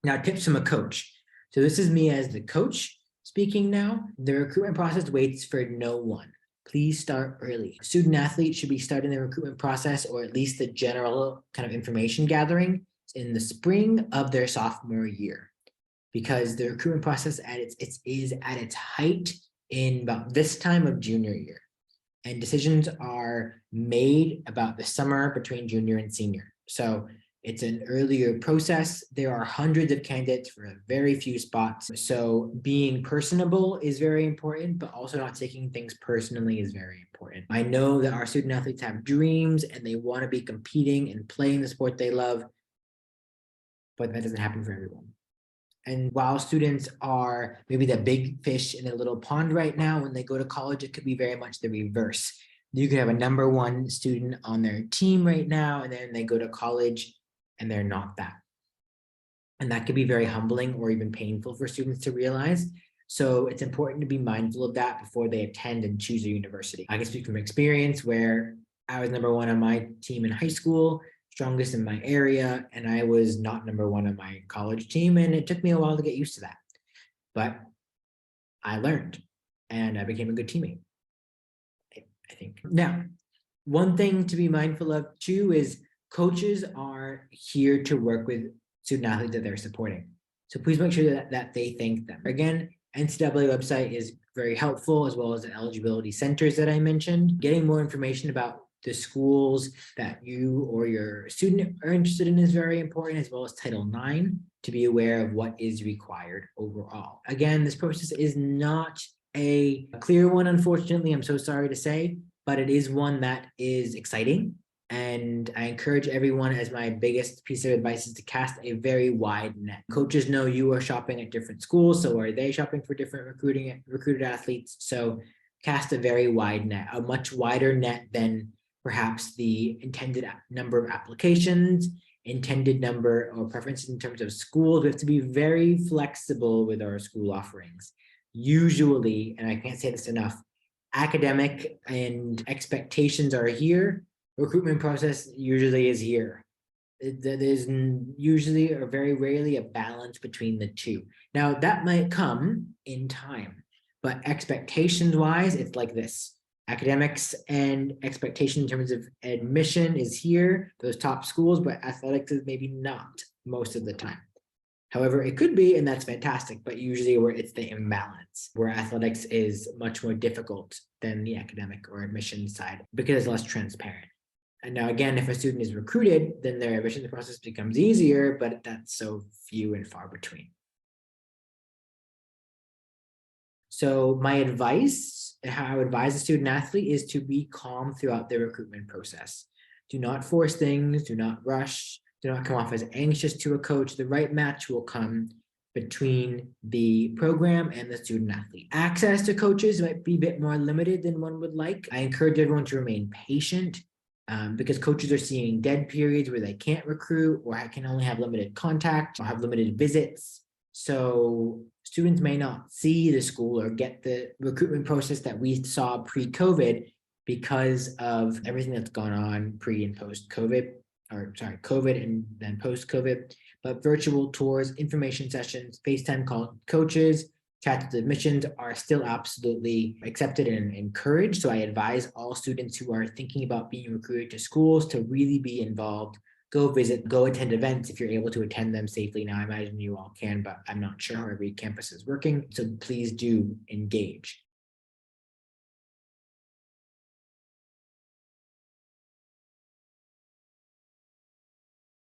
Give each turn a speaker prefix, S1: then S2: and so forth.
S1: Now, tips from a coach. So this is me as the coach speaking now. The recruitment process waits for no one. Please start early. Student athletes should be starting the recruitment process, or at least the general kind of information gathering, in the spring of their sophomore year, because the recruitment process is at its height in about this time of junior year, and decisions are made about the summer between junior and senior. So it's an earlier process. There are hundreds of candidates for very few spots. So being personable is very important, but also not taking things personally is very important. I know that our student athletes have dreams and they want to be competing and playing the sport they love, but that doesn't happen for everyone. And while students are maybe the big fish in a little pond right now, when they go to college, it could be very much the reverse. You could have a #1 student on their team right now, and then they go to college and they're not that. And that could be very humbling or even painful for students to realize. So it's important to be mindful of that before they attend and choose a university. I can speak from experience where I was #1 on my team in high school, strongest in my area, and I was not #1 on my college team, and it took me a while to get used to that. But I learned, and I became a good teammate, I think. Now, one thing to be mindful of too is coaches are here to work with student athletes that they're supporting. So please make sure that they thank them. Again, NCAA website is very helpful, as well as the eligibility centers that I mentioned. Getting more information about the schools that you or your student are interested in is very important, as well as Title IX, to be aware of what is required overall. Again, this process is not a clear one, unfortunately, I'm so sorry to say, but it is one that is exciting. And I encourage everyone, as my biggest piece of advice, is to cast a very wide net. Coaches know you are shopping at different schools, so are they shopping for different recruited athletes. So cast a very wide net, a much wider net than perhaps the intended number of applications, intended number or preferences in terms of schools. We have to be very flexible with our school offerings. Usually, and I can't say this enough, academic and expectations are here. Recruitment process usually is here. There's usually or very rarely a balance between the two. Now that might come in time, but expectations wise, it's like this. Academics and expectation in terms of admission is here, those top schools, but athletics is maybe not most of the time. However, it could be, and that's fantastic, but usually where it's the imbalance, where athletics is much more difficult than the academic or admission side because it's less transparent. And now, again, if a student is recruited, then their admission process becomes easier, but that's so few and far between. So my advice, how I would advise a student athlete, is to be calm throughout the recruitment process. Do not force things, do not rush, do not come off as anxious to a coach. The right match will come between the program and the student athlete. Access to coaches might be a bit more limited than one would like. I encourage everyone to remain patient. Because coaches are seeing dead periods where they can't recruit or can only have limited contact or have limited visits. So students may not see the school or get the recruitment process that we saw pre-COVID because of everything that's gone on pre and post-COVID, or sorry, COVID and then post-COVID. But virtual tours, information sessions, FaceTime call coaches, chats with admissions are still absolutely accepted and encouraged. So I advise all students who are thinking about being recruited to schools to really be involved. Go visit, go attend events if you're able to attend them safely. Now, I imagine you all can, but I'm not sure how every campus is working. So please do engage.